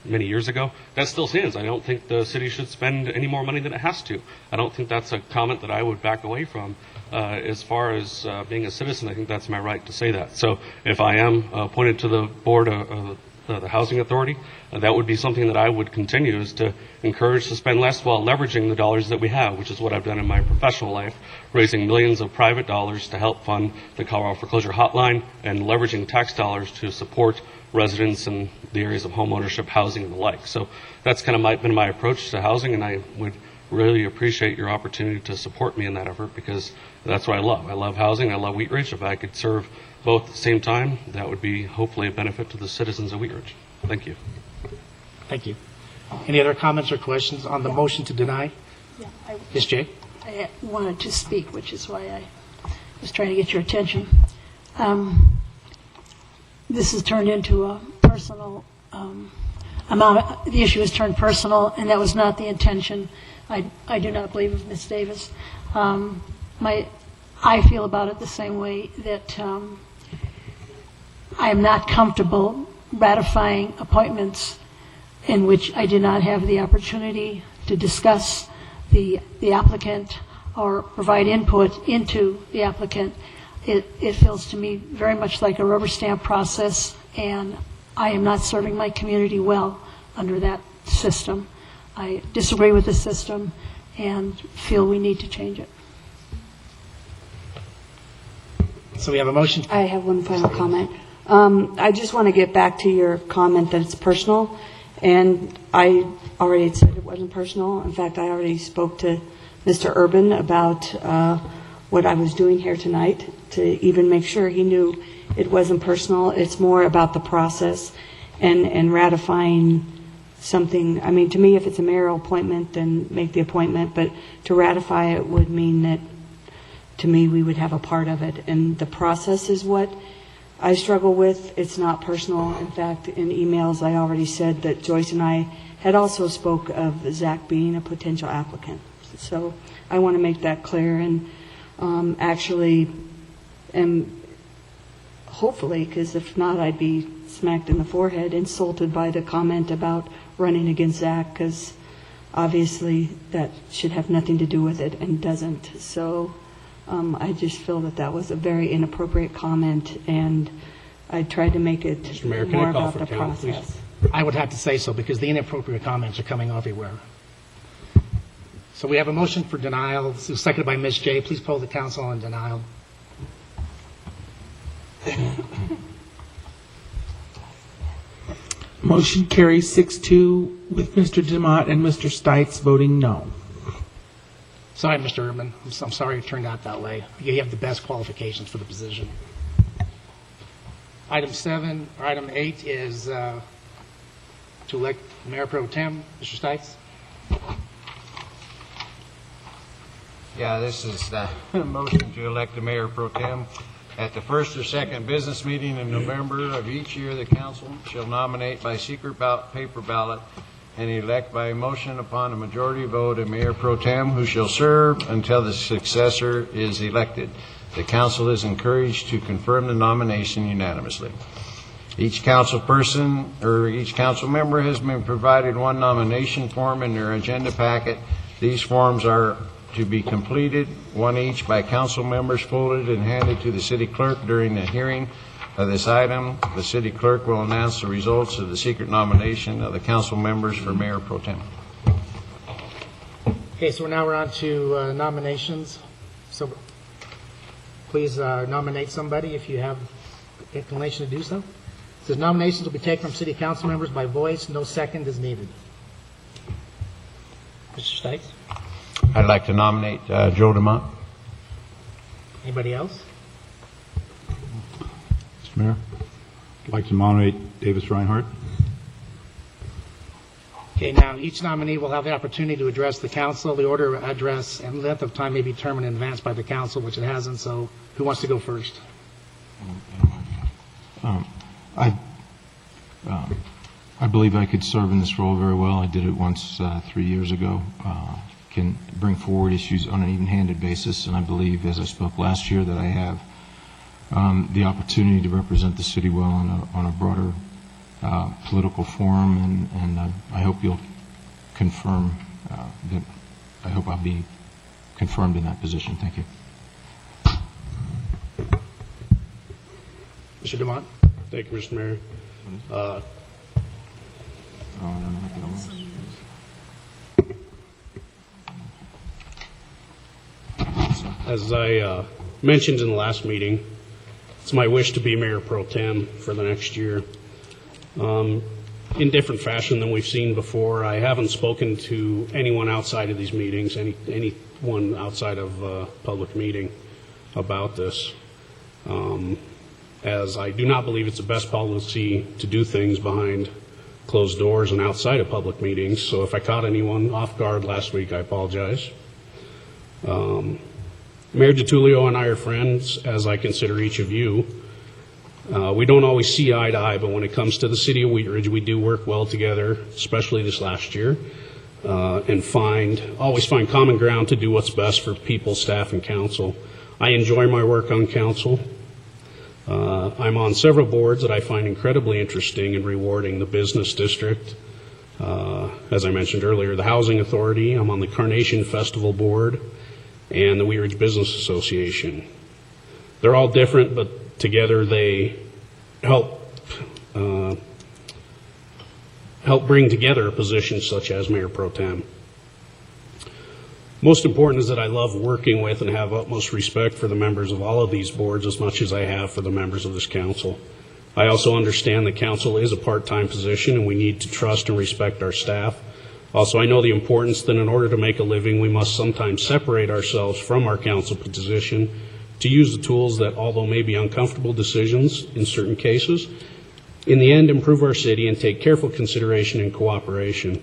many years ago, that still stands. I don't think the city should spend any more money than it has to. I don't think that's a comment that I would back away from. As far as being a citizen, I think that's my right to say that. So if I am appointed to the board of the Housing Authority, that would be something that I would continue, is to encourage to spend less while leveraging the dollars that we have, which is what I've done in my professional life, raising millions of private dollars to help fund the Colorado Foreclosure Hotline and leveraging tax dollars to support residents in the areas of home ownership, housing, and the like. So that's kind of been my approach to housing, and I would really appreciate your opportunity to support me in that effort, because that's what I love. I love housing. I love Wheat Ridge. If I could serve both at the same time, that would be hopefully a benefit to the citizens of Wheat Ridge. Thank you. Thank you. Any other comments or questions on the motion to deny? Yeah, Ms. Jay? I wanted to speak, which is why I was trying to get your attention. This has turned into a personal the issue has turned personal, and that was not the intention. I do not believe of Ms. Davis. I feel about it the same way, that I am not comfortable ratifying appointments in which I did not have the opportunity to discuss the applicant or provide input into the applicant. It feels to me very much like a rubber stamp process, and I am not serving my community well under that system. I disagree with the system and feel we need to change it. So we have a motion. I have one final comment. I just want to get back to your comment that it's personal, and I already said it wasn't personal. In fact, I already spoke to Mr. Urban about what I was doing here tonight to even make sure he knew it wasn't personal. It's more about the process and ratifying something. I mean, to me, if it's a mayoral appointment, then make the appointment, but to ratify it would mean that, to me, we would have a part of it. And the process is what I struggle with. It's not personal. In fact, in emails, I already said that Joyce and I had also spoke of Zach being a potential applicant. So I want to make that clear, and actually am hopefully, because if not, I'd be smacked in the forehead, insulted by the comment about running against Zach, because obviously that should have nothing to do with it and doesn't. So I just feel that that was a very inappropriate comment, and I tried to make it Mr. Mayor, can more I call about for the count, please? process. I would have to say so, because the inappropriate comments are coming everywhere. So we have a motion for denial. This is seconded by Ms. Jay. Please poll the council on denial. Motion carries 6-2 with Mr. Demott and Mr. Stites voting no. Sorry, Mr. Urban. I'm sorry it turned out that way. You have the best qualifications for the position. Item 8 is to elect Mayor Pro Tem, Mr. Stites. Yeah, this is a motion to elect the mayor pro tem. At the first or second business meeting in November of each year, the council shall nominate by secret ballot, paper ballot, and elect by motion upon a majority vote a mayor pro tem who shall serve until the successor is elected. The council is encouraged to confirm the nomination unanimously. Each council person or each council member has been provided one nomination form in their agenda packet. These forms are to be completed, one each, by council members, folded and handed to the city clerk during the hearing of this item. The city clerk will announce the results of the secret nomination of the council members for mayor pro tem. Okay, so now we're on to nominations. So please nominate somebody if you have inclination to do so. It says nominations will be taken from city council members by voice. No second is needed. Mr. Stites? I'd like to nominate Joe DeMont. Anybody else? Mr. Mayor, I'd like to nominate Davis Reinhardt. Okay, now each nominee will have the opportunity to address the council. The order of address and length of time may be determined in advance by the council, which it hasn't. So who wants to go first? I believe I could serve in this role very well. I did it once 3 years ago. Can bring forward issues on an even-handed basis, and I believe, as I spoke last year, that I have the opportunity to represent the city well on a broader political forum, and I hope you'll confirm that. I hope I'll be confirmed in that position. Thank you. Mr. DeMont? Thank you, Mr. Mayor. As I mentioned in the last meeting, it's my wish to be Mayor Pro Tem for the next year. In different fashion than we've seen before, I haven't spoken to anyone outside of these meetings, anyone outside of a public meeting about this, as I do not believe it's the best policy to do things behind closed doors and outside of public meetings. So if I caught anyone off guard last week, I apologize. Mayor DiTullio and I are friends, as I consider each of you. We don't always see eye to eye, but when it comes to the city of Wheat Ridge, we do work well together, especially this last year, and always find common ground to do what's best for people, staff, and council. I enjoy my work on council. I'm on several boards that I find incredibly interesting and rewarding. The Business District, as I mentioned earlier, the Housing Authority. I'm on the Carnation Festival Board and the Wheat Ridge Business Association. They're all different, but together they help bring together a position such as Mayor Pro Tem. Most important is that I love working with and have utmost respect for the members of all of these boards as much as I have for the members of this council. I also understand that council is a part-time position and we need to trust and respect our staff. Also, I know the importance that in order to make a living, we must sometimes separate ourselves from our council position to use the tools that, although may be uncomfortable decisions in certain cases, in the end improve our city and take careful consideration and cooperation.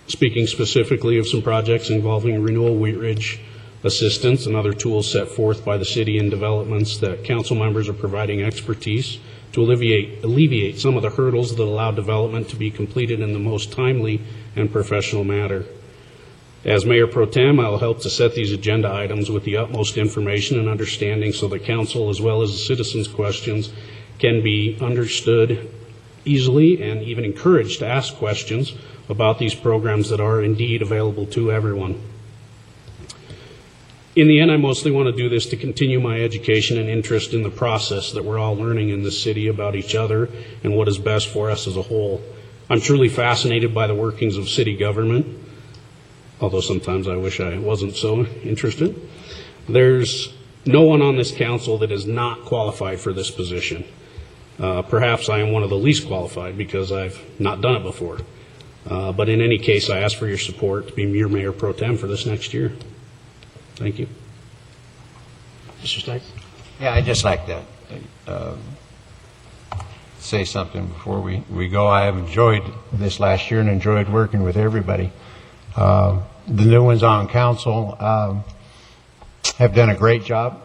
Speaking specifically of some projects involving Renewal Wheat Ridge assistance and other tools set forth by the city and developments that council members are providing expertise to alleviate some of the hurdles that allow development to be completed in the most timely and professional manner. As Mayor Pro Tem, I will help to set these agenda items with the utmost information and understanding so that council, as well as the citizens' questions, can be understood easily and even encouraged to ask questions about these programs that are indeed available to everyone. In the end, I mostly want to do this to continue my education and interest in the process that we're all learning in this city about each other and what is best for us as a whole. I'm truly fascinated by the workings of city government, although sometimes I wish I wasn't so interested. There's no one on this council that is not qualified for this position. Perhaps I am one of the least qualified because I've not done it before. But in any case, I ask for your support to be your Mayor Pro Tem for this next year. Thank you. Mr. Stites? Yeah, I'd just like to say something before we go. I have enjoyed this last year and enjoyed working with everybody. The new ones on council have done a great job.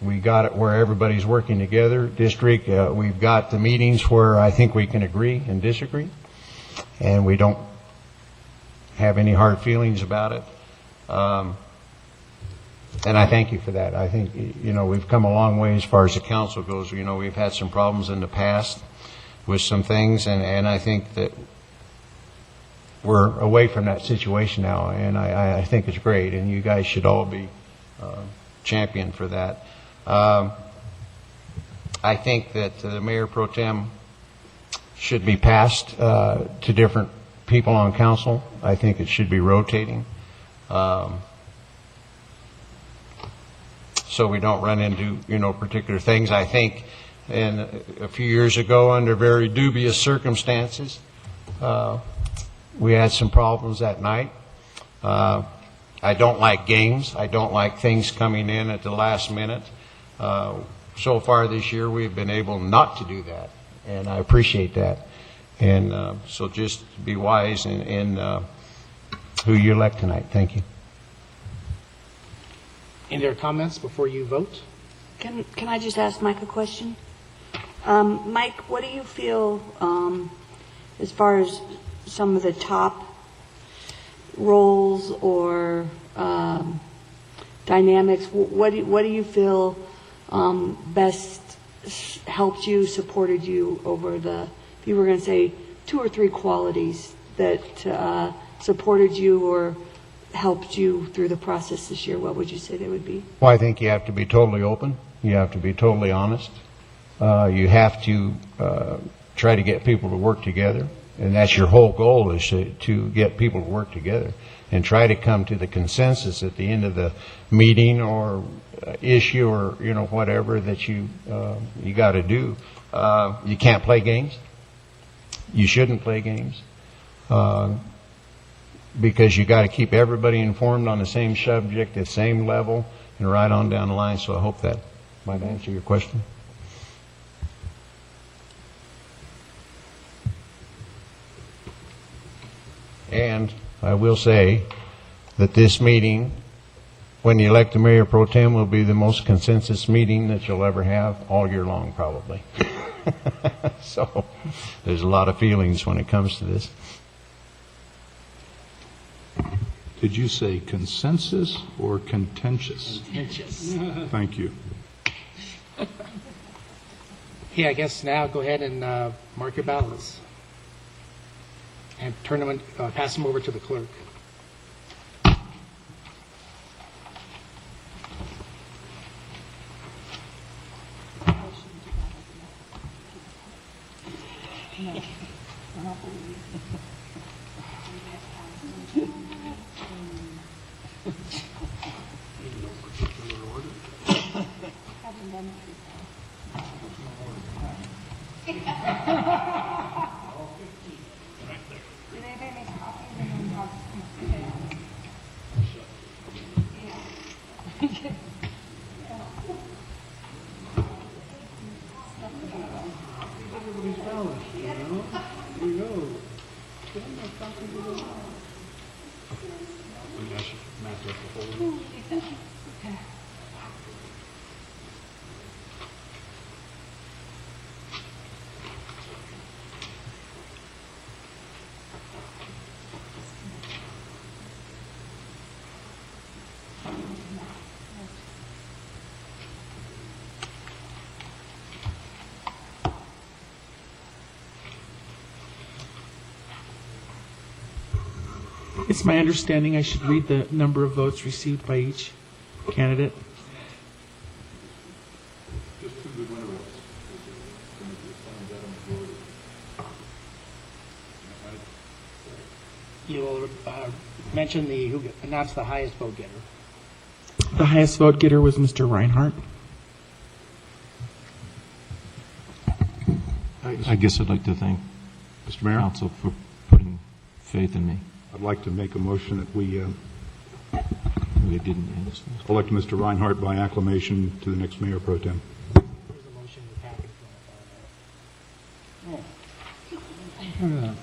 We got it where everybody's working together. District, we've got the meetings where I think we can agree and disagree, and we don't have any hard feelings about it. And I thank you for that. I think, you know, we've come a long way as far as the council goes. You know, we've had some problems in the past with some things, and I think that we're away from that situation now, and I think it's great, and you guys should all be championed for that. I think that the Mayor Pro Tem should be passed to different people on council. I think it should be rotating. So we don't run into, you know, particular things. I think a few years ago, under very dubious circumstances, we had some problems that night. I don't like games. I don't like things coming in at the last minute. So far this year, we've been able not to do that, and I appreciate that. And so just be wise in who you elect tonight. Thank you. Any other comments before you vote? Can I just ask Mike a question? Mike, what do you feel as far as some of the top roles or dynamics? What do you feel best helped you, supported you over the, if you were going to say 2 or 3 qualities that supported you or helped you through the process this year, what would you say they would be? Well, I think you have to be totally open. You have to be totally honest. You have to try to get people to work together. And that's your whole goal, is to get people to work together and try to come to the consensus at the end of the meeting or issue or, you know, whatever that you got to do. You can't play games. You shouldn't play games. Because you got to keep everybody informed on the same subject, the same level, and right on down the line. So I hope that might answer your question. And I will say that this meeting, when you elect the Mayor Pro Tem, will be the most consensus meeting that you'll ever have all year long, probably. So there's a lot of feelings when it comes to this. Did you say consensus or contentious? Contentious. Thank you. Yeah, I guess now go ahead and mark your ballots and turn them, pass them over to the clerk. It's my understanding I should read the number of votes received by each candidate. You will mention who announced the highest vote getter. The highest vote getter was Mr. Reinhardt. I guess I'd like to thank Mr. Mayor, council for putting faith in me. I'd like to make a motion that we We didn't. elect Mr. Reinhardt by acclamation to the next Mayor Pro Tem. There's a motion in the packet.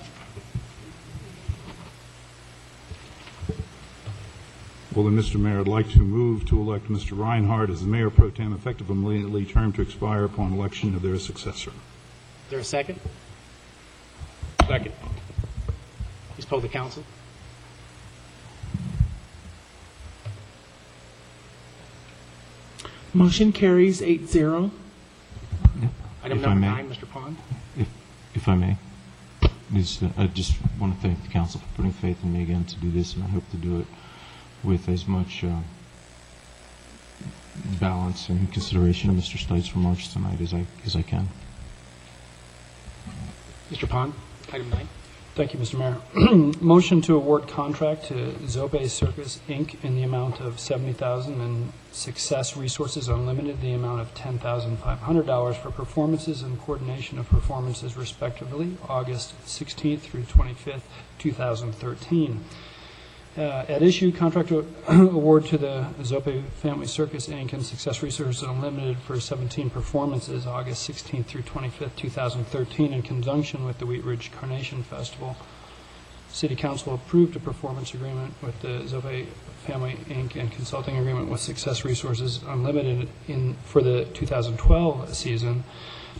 Well, then, Mr. Mayor, I'd like to move to elect Mr. Reinhardt as the Mayor Pro Tem, effective immediately, term to expire upon election of their successor. Is there a second? Second. Please poll the council. Motion carries 8-0. Item If I number may. 9, Mr. Pond. If I may, I just want to thank the council for putting faith in me again to do this, and I hope to do it with as much balance and consideration of Mr. Stites' remarks tonight as I can. Mr. Pond, item 9. Thank you, Mr. Mayor. Motion to award contract to Zope Circus, Inc. in the amount of $70,000 and Success Resources Unlimited the amount of $10,500 for performances and coordination of performances respectively, August 16th through 25th, 2013. At issue, contract award to the Zope Family Circus, Inc. and Success Resources Unlimited for 17 performances, August 16th through 25th, 2013, in conjunction with the Wheat Ridge Carnation Festival. City Council approved a performance agreement with the Zope Family, Inc. and consulting agreement with Success Resources Unlimited for the 2012 season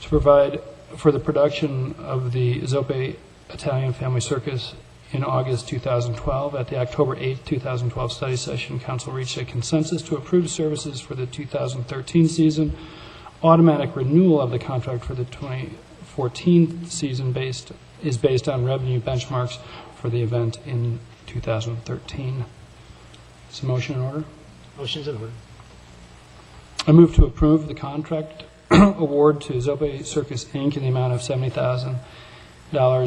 to provide for the production of the Zope Italian Family Circus in August 2012. At the October 8, 2012 study session, Council reached a consensus to approve services for the 2013 season. Automatic renewal of the contract for the 2014 season is based on revenue benchmarks for the event in 2013. Is a motion in order? Motion's in order. I move to approve the contract award to Zope Circus, Inc. in the amount of $70,000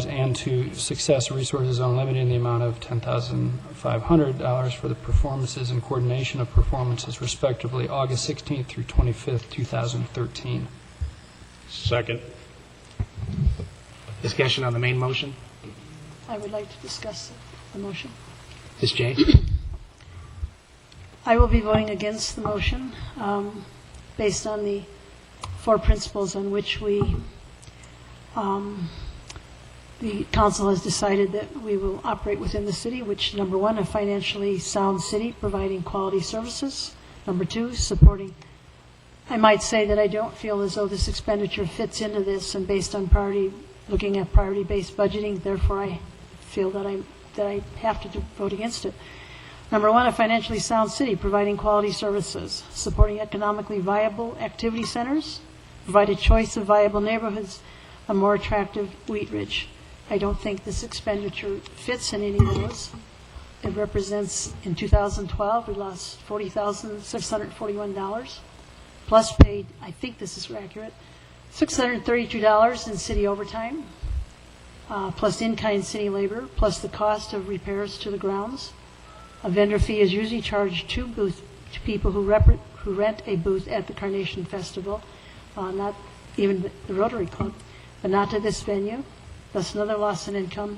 and to Success Resources Unlimited in the amount of $10,500 for the performances and coordination of performances respectively, August 16th through 25th, 2013. Second. Discussion on the main motion. I would like to discuss the motion. Ms. Jay. I will be voting against the motion based on the 4 principles on which the council has decided that we will operate within the city, which, number 1, a financially sound city providing quality services. Number 2, supporting. I might say that I don't feel as though this expenditure fits into this, and based on looking at priority-based budgeting, therefore I feel that I have to vote against it. Number 1, a financially sound city providing quality services, supporting economically viable activity centers, provide a choice of viable neighborhoods, a more attractive Wheat Ridge. I don't think this expenditure fits in any of those. It represents, in 2012, we lost $40,641, plus paid, I think this is accurate, $632 in city overtime, plus in-kind city labor, plus the cost of repairs to the grounds. A vendor fee is usually charged to people who rent a booth at the Carnation Festival, not even the Rotary Club, but not to this venue. Thus another loss in income.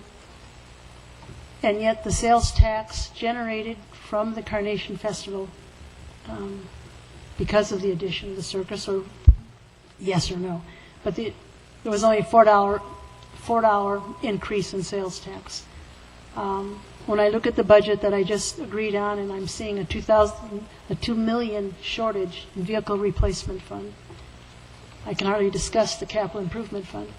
And yet the sales tax generated from the Carnation Festival because of the addition of the circus, or yes or no, but there was only a $4 increase in sales tax. When I look at the budget that I just agreed on, and I'm seeing a $2 million shortage in vehicle replacement fund, I can hardly discuss the capital improvement fund.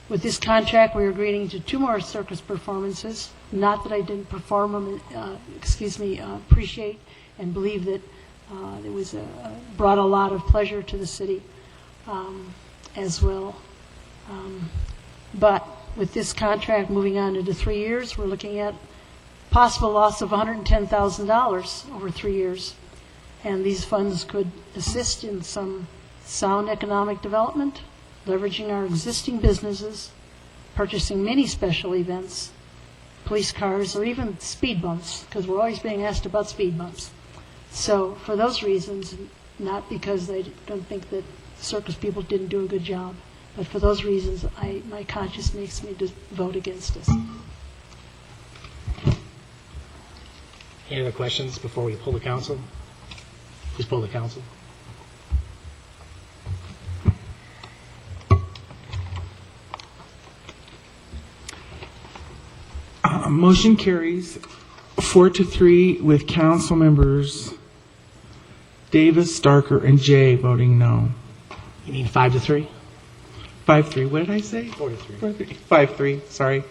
With this contract, we're agreeing to 2 more circus performances. Not that I didn't perform them, appreciate and believe that it was brought a lot of pleasure to the city as well. But with this contract moving on into 3 years, we're looking at possible loss of $110,000 over 3 years. And these funds could assist in some sound economic development, leveraging our existing businesses, purchasing many special events, police cars, or even speed bumps, because we're always being asked about speed bumps. So for those reasons, not because I don't think that circus people didn't do a good job, but for those reasons, my conscience makes me to vote against this. Any other questions before we pull the council? Please pull the council. Motion carries 4-3 with council members Davis, Starker, and Jay voting no. You mean 5-3? 5-3. What did I say? 4-3. 5-3. Sorry.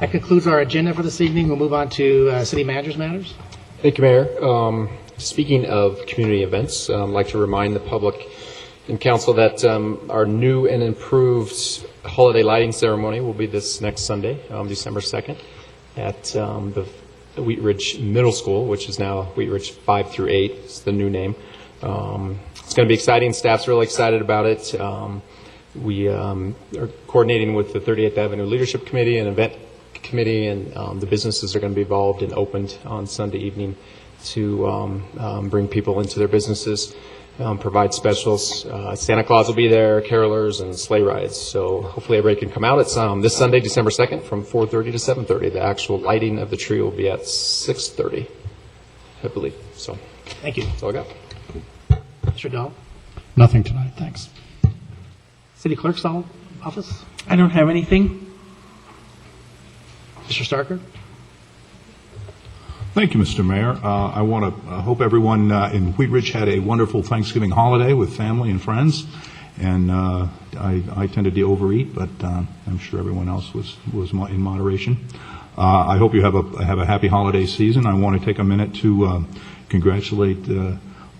That concludes our agenda for this evening. We'll move on to City Manager's Matters. Thank you, Mayor. Speaking of community events, I'd like to remind the public and council that our new and improved holiday lighting ceremony will be this next Sunday, December 2nd, at the Wheat Ridge Middle School, which is now Wheat Ridge 5 through 8. It's the new name. It's going to be exciting. Staff's really excited about it. We are coordinating with the 38th Avenue Leadership Committee and Event Committee, and the businesses are going to be involved and opened on Sunday evening to bring people into their businesses, provide specials. Santa Claus will be there, carolers, and sleigh rides. So hopefully everybody can come out. It's this Sunday, December 2nd, from 4:30 to 7:30. The actual lighting of the tree will be at 6:30, I believe. So thank you. That's all I got. Mr. Dahl? Nothing tonight, thanks. City Clerk's office? I don't have anything. Mr. Starker? Thank you, Mr. Mayor. I want to hope everyone in Wheat Ridge had a wonderful Thanksgiving holiday with family and friends. And I tended to overeat, but I'm sure everyone else was in moderation. I hope you have a happy holiday season. I want to take a minute to congratulate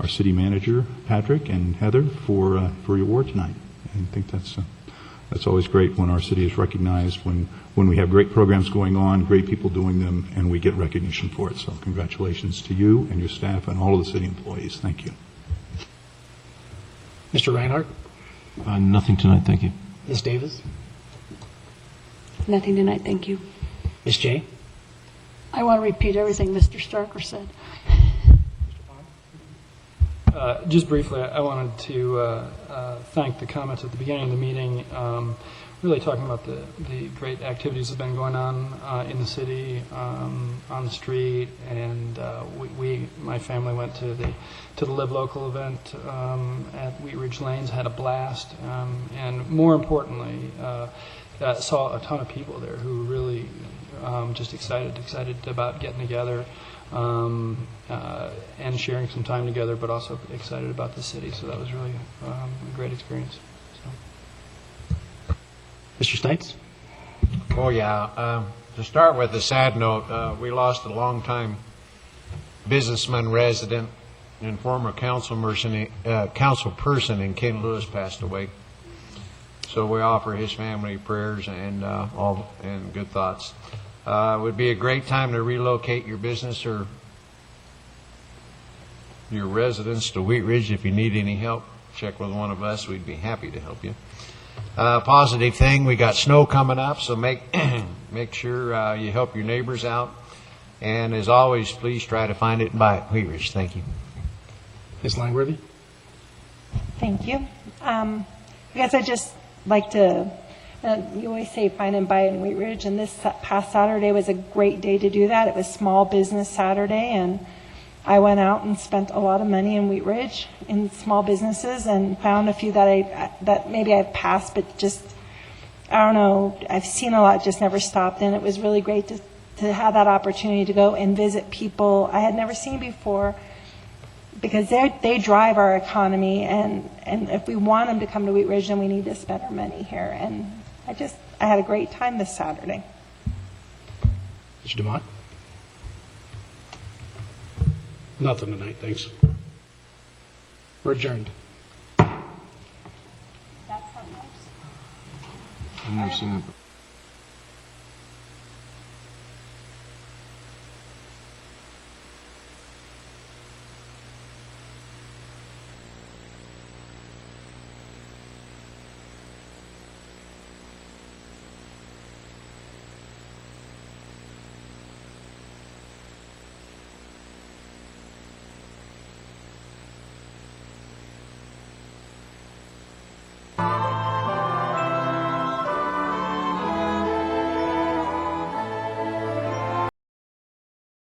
our city manager, Patrick, and Heather for your award tonight. And I think that's always great when our city is recognized, when we have great programs going on, great people doing them, and we get recognition for it. So congratulations to you and your staff and all of the city employees. Thank you. Mr. Reinhardt? Nothing tonight, thank you. Ms. Davis? Nothing tonight, thank you. Ms. Jay? I want to repeat everything Mr. Starker said. Just briefly, I wanted to thank the comments at the beginning of the meeting, really talking about the great activities that have been going on in the city, on the street, and my family went to the Live Local event at Wheat Ridge Lanes, had a blast, and more importantly, saw a ton of people there who really just excited about getting together. And sharing some time together, but also excited about the city. So that was really a great experience. So. Mr. Stites? Oh, yeah. To start with a sad note, we lost a longtime businessman, resident, and former council person in Ken Lewis passed away. So we offer his family prayers and good thoughts. It would be a great time to relocate your business or your residence to Wheat Ridge. If you need any help, check with one of us. We'd be happy to help you. Positive thing, we got snow coming up, so make sure you help your neighbors out. And as always, please try to find it and buy it Wheat Ridge. Thank you. Ms. Langworthy? Thank you. I guess I'd just like to, you always say find and buy in Wheat Ridge, and this past Saturday was a great day to do that. It was Small Business Saturday, and I went out and spent a lot of money in Wheat Ridge in small businesses and found a few that maybe I've passed, but just, I don't know, I've seen a lot, just never stopped. And it was really great to have that opportunity to go and visit people I had never seen before, because they drive our economy, and if we want them to come to Wheat Ridge, then we need to spend our money here. And I had a great time this Saturday. Mr. DeMont? Nothing tonight, thanks. We're adjourned. I've never seen it.